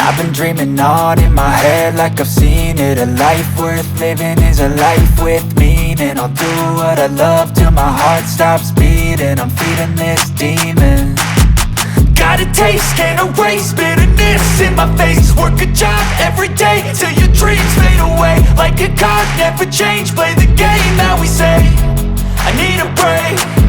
I've been dreaming on in my head like I've seen it. A life worth living is a life with meaning. I'll do what I love till my heart stops beating. I'm feeding this demon. Got a taste, can't erase bitterness in my face. Work a job every day till your dreams fade away. Like a card, never change, play the game that we say. I need a break.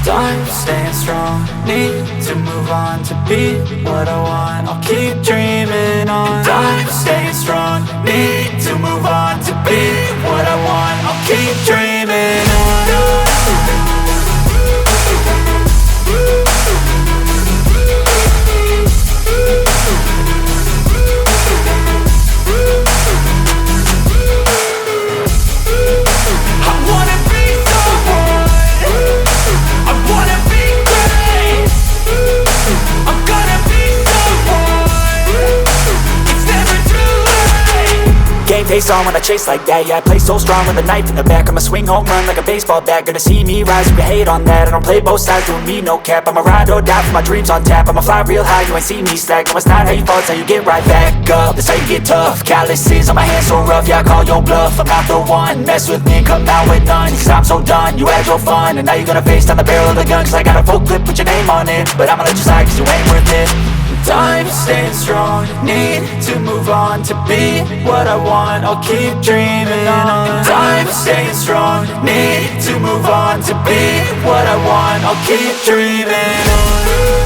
I'm staying strong, need to move on to be what I want. I'll keep dreaming on. I'm staying strong, need to move on to be what I want. I'll keep dreaming on. Face on when I chase like that. Yeah, I play so strong with a knife in the back. I'ma swing home run like a baseball bat. Gonna see me rise, you can hate on that. I don't play both sides, doing me no cap. I'ma ride or die for my dreams on tap. I'ma fly real high, you ain't see me slack. No, it's not how you fall, it's how you get right back up. That's how you get tough. Calluses on my hands so rough, yeah, I call your bluff. I'm not the one, mess with me, come out with none. Cause I'm so done, you had your fun. And now you're gonna face down the barrel of the gun. Cause I got a full clip, put your name on it. But I'ma let you slide cause you ain't worth it. I'm staying strong, need to move on to be what I want. I'll keep dreaming on. I'm staying strong, need to move on to be what I want. I'll keep dreaming on.